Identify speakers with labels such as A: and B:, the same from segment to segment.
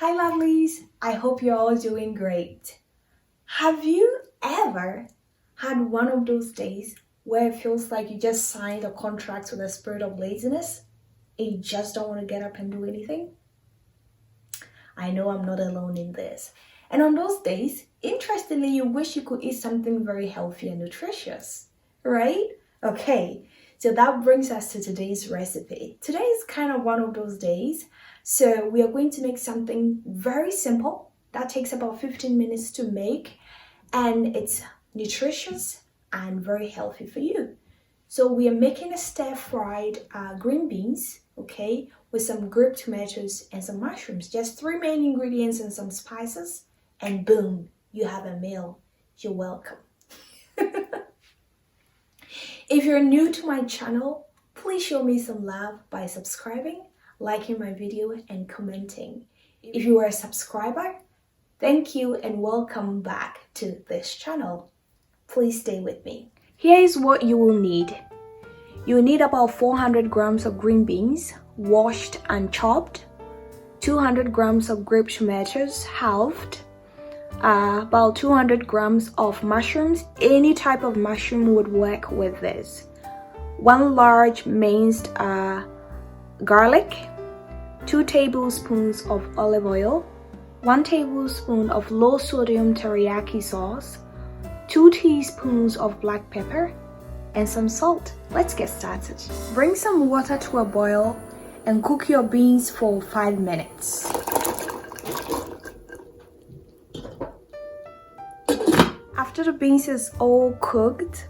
A: Hi lovelies, I hope you're all doing great. Have you ever had one of those days where it feels like you just signed a contract with a spirit of laziness and you just don't want to get up and do anything? I know I'm not alone in this. And on those days, interestingly, you wish you could eat something very healthy and nutritious, right? Okay, so that brings us to today's recipe. Today is kind of one of those days. So we are going to make something very simple that takes about 15 minutes to make, and it's nutritious and very healthy for you. So we are making a stir-fried green beans, okay, with some grape tomatoes and some mushrooms. Just 3 main ingredients and some spices, and boom, you have a meal. You're welcome. If you're new to my channel, please show me some love by subscribing, liking my video, and commenting. If you are a subscriber, thank you and welcome back to this channel. Please stay with me. Here is what you will need. You will need about 400 grams of green beans, washed and chopped, 200 grams of grape tomatoes, halved, about 200 grams of mushrooms. Any type of mushroom would work with this. 1 large minced garlic, 2 tablespoons of olive oil, 1 tablespoon of low sodium teriyaki sauce, 2 teaspoons of black pepper, and some salt. Let's get started. Bring some water to a boil and cook your beans for 5 minutes. After the beans is all cooked,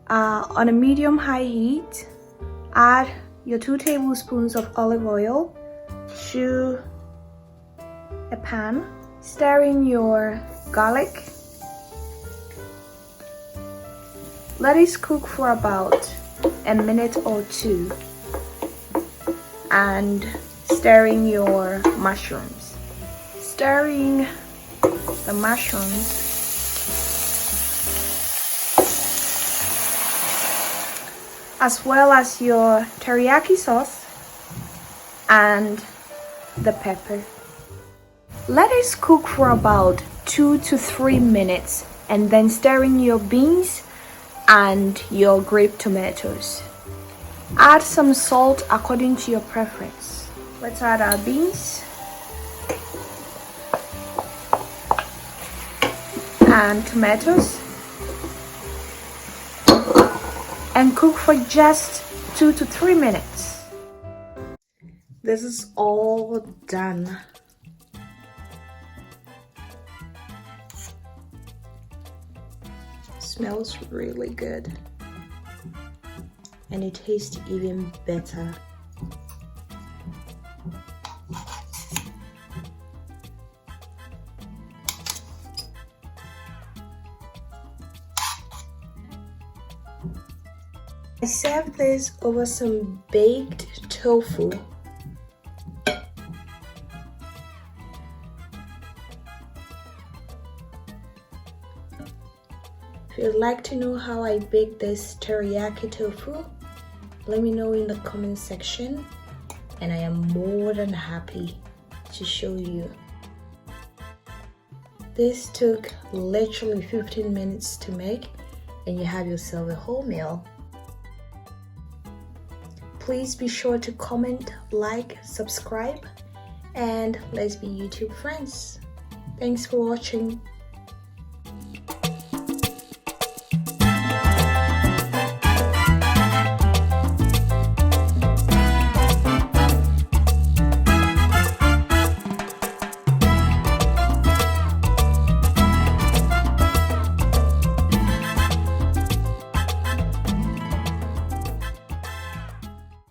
A: on a medium-high heat, add your 2 tablespoons of olive oil to a pan. Stir in your garlic. Let it cook for about a minute or two, and stir in your mushrooms. Stirring the mushrooms as well as your teriyaki sauce and the pepper. Let it cook for about 2 to 3 minutes, and then stir in your beans and your grape tomatoes. Add some salt according to your preference. Let's add our beans and tomatoes and cook for just 2 to 3 minutes. This is all done. Smells really good, and it tastes even better. I serve this over some baked tofu. If you'd like to know how I bake this teriyaki tofu, let me know in the comment section, and I am more than happy to show you. This took literally 15 minutes to make, and you have yourself a whole meal. Please be sure to comment, like, subscribe, and let's be YouTube friends. Thanks for watching.